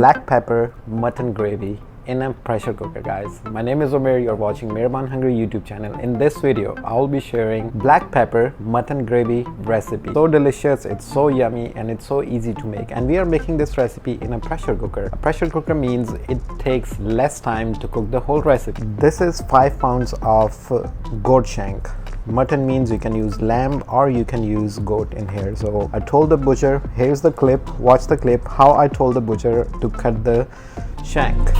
black pepper mutton gravy in a pressure cooker, guys. My name is Mair. You're watching Mairbornhungry YouTube channel. In this video, I'll be sharing black pepper mutton gravy recipe. So delicious, it's so yummy, and it's so easy to make. And we are making this recipe in a pressure cooker. A pressure cooker means it takes less time to cook the whole recipe. This is 5 pounds of goat shank. Mutton means you can use lamb or you can use goat in here. So I told the butcher, here's the clip, watch the clip, how I told the butcher to cut the shank.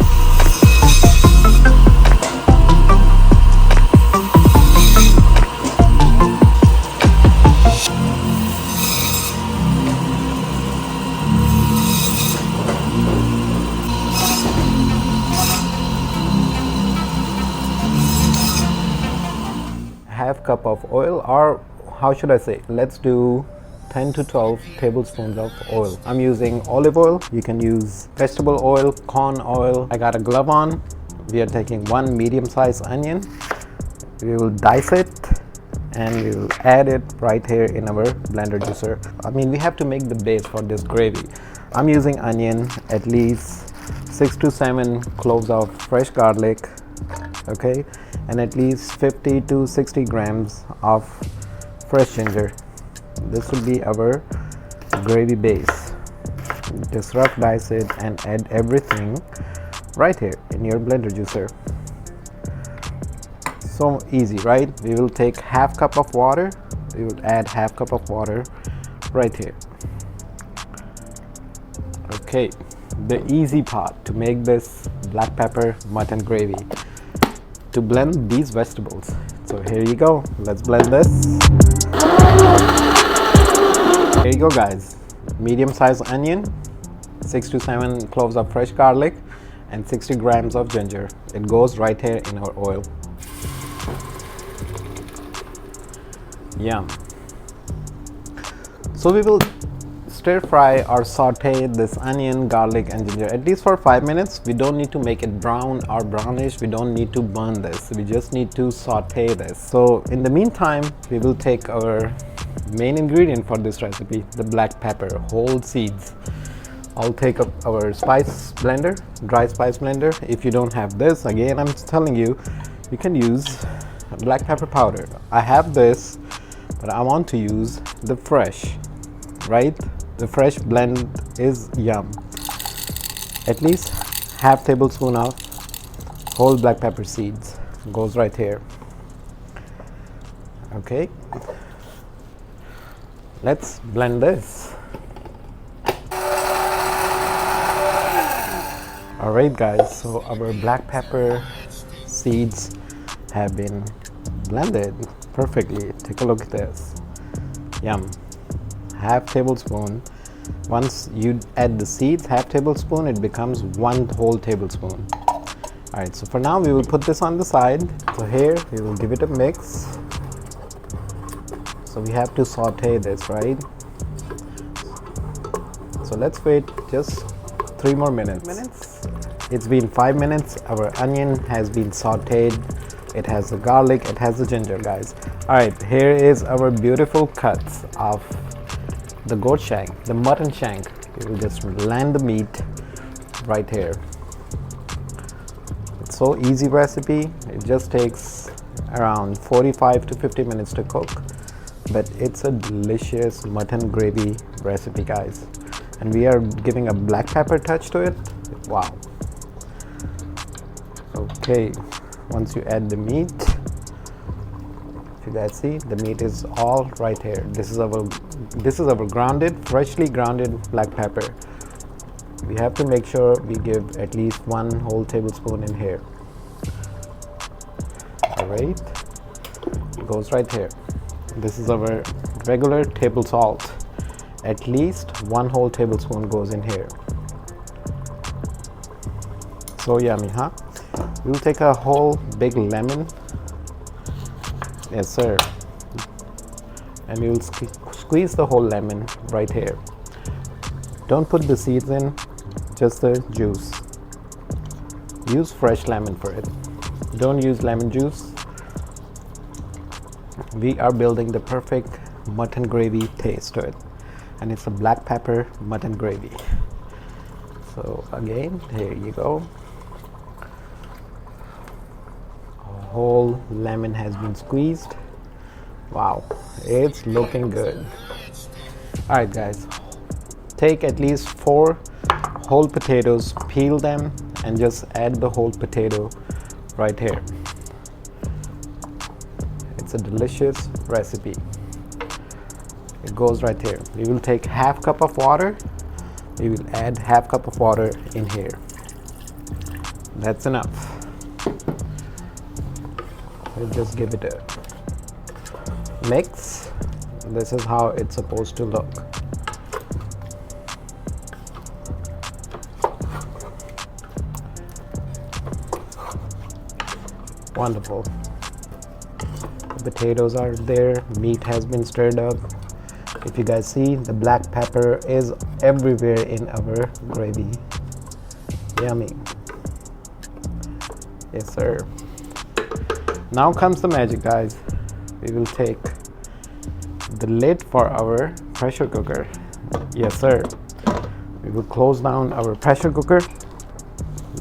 Half cup of oil, or how should I say, let's do 10 to 12 tablespoons of oil. I'm using olive oil. You can use vegetable oil, corn oil. I got a glove on. We are taking 1 medium-sized onion. We will dice it and we will add it right here in our blender juicer. I mean, we have to make the base for this gravy. I'm using onion, at least 6 to 7 cloves of fresh garlic, okay, and at least 50 to 60 grams of fresh ginger. This will be our gravy base. Just rough dice it and add everything right here in your blender juicer. So easy, right? We will take half cup of water. We will add half cup of water right here. Okay, the easy part to make this black pepper mutton gravy, to blend these vegetables. So here you go, let's blend this. Here you go, guys. Medium-sized onion, 6 to 7 cloves of fresh garlic, and 60 grams of ginger. It goes right here in our oil. Yum. So we will stir fry or saute this onion, garlic and ginger at least for 5 minutes. We don't need to make it brown or brownish. We don't need to burn this. We just need to saute this. So in the meantime, we will take our main ingredient for this recipe, the black pepper, whole seeds. I'll take up our spice blender, dry spice blender. If you don't have this, again, I'm telling you, you can use black pepper powder. I have this, but I want to use the fresh, right? The fresh blend is yum. At least half tablespoon of whole black pepper seeds goes right here. Okay, let's blend this. Alright guys, so our black pepper seeds have been blended perfectly. Take a look at this. Yum. Half tablespoon. Once you add the seeds, half tablespoon, it becomes 1 whole tablespoon. Alright, so for now we will put this on the side. So here we will give it a mix. So we have to saute this, right? So let's wait just 3 more minutes. It's been 5 minutes. Our onion has been sauteed. It has the garlic, it has the ginger, guys. Alright, here is our beautiful cuts of the goat shank, the mutton shank. We will just land the meat right here. It's so easy recipe. It just takes around 45 to 50 minutes to cook, but it's a delicious mutton gravy recipe, guys. And we are giving a black pepper touch to it. Wow. Okay, once you add the meat, if you guys see, the meat is all right here. This is our grounded, freshly grounded black pepper. We have to make sure we give at least 1 whole tablespoon in here. Alright, it goes right here. This is our regular table salt. At least 1 whole tablespoon goes in here. So yummy, huh? We'll take a whole big lemon. Yes, sir. And we will squeeze the whole lemon right here. Don't put the seeds in, just the juice. Use fresh lemon for it. Don't use lemon juice. We are building the perfect mutton gravy taste to it. And it's a black pepper mutton gravy. So again, here you go. A whole lemon has been squeezed. Wow, it's looking good. All right, guys, take at least 4 whole potatoes, peel them, and just add the whole potato right here. It's a delicious recipe. It goes right here. We will take half cup of water. We will add half cup of water in here. That's enough. We'll just give it a mix. This is how it's supposed to look. Wonderful. The potatoes are there, meat has been stirred up. If you guys see, the black pepper is everywhere in our gravy. Yummy. Yes, sir. Now comes the magic, guys. We will take the lid for our pressure cooker. Yes, sir. We will close down our pressure cooker.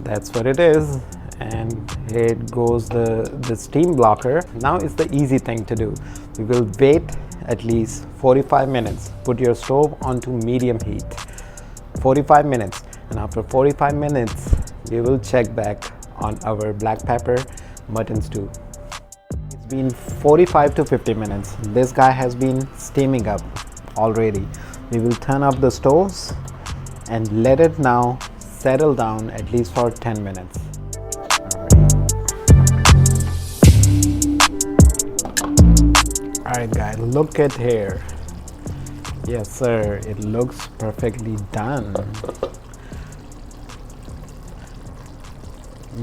That's what it is. And here goes the steam blocker. Now is the easy thing to do. We will wait at least 45 minutes. Put your stove onto medium heat. 45 minutes. And after 45 minutes, we will check back on our black pepper mutton stew. It's been 45 to 50 minutes. This guy has been steaming up already. We will turn off the stoves and let it now settle down at least for 10 minutes. Alright guys, look at here. Yes sir, it looks perfectly done.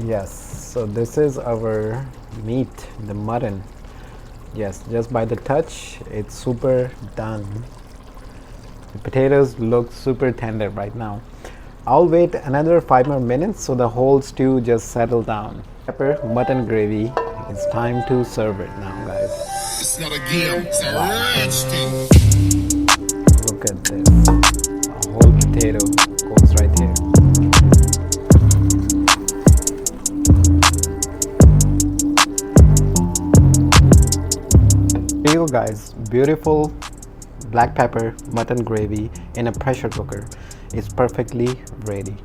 Yes, so this is our meat, the mutton. Yes, just by the touch, it's super done. The potatoes look super tender right now. I'll wait another 5 more minutes so the whole stew just settle down. Pepper mutton gravy. It's time to serve it now, guys. It's not a game, it's a rich thing. Look at this. A whole potato goes right here. Here you go, guys. Beautiful black pepper mutton gravy in a pressure cooker is perfectly ready.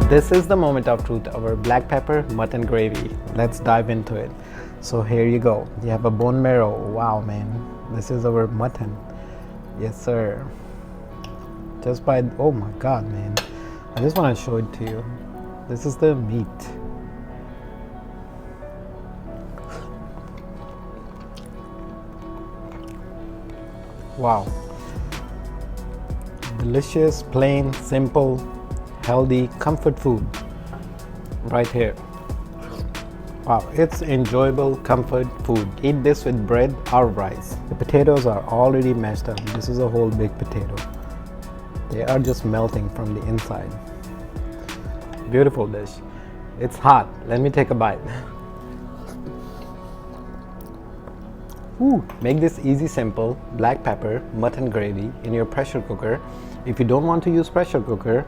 This is the moment of truth, our black pepper mutton gravy. Let's dive into it. So here you go. You have a bone marrow. Wow, man. This is our mutton. Yes, sir. Just by, oh my God, man. I just want to show it to you. This is the meat. Wow. Delicious, plain, simple, healthy comfort food right here. Wow, it's enjoyable comfort food. Eat this with bread or rice. The potatoes are already mashed up. This is a whole big potato. They are just melting from the inside. Beautiful dish. It's hot. Let me take a bite. Ooh, make this easy, simple black pepper mutton gravy in your pressure cooker. If you don't want to use pressure cooker,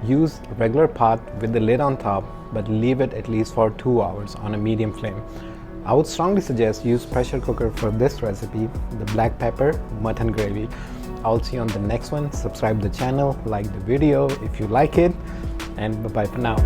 use a regular pot with the lid on top, but leave it at least for 2 hours on a medium flame. I would strongly suggest use pressure cooker for this recipe, the black pepper mutton gravy. I'll see you on the next one. Subscribe the channel, like the video if you like it, and bye bye for now.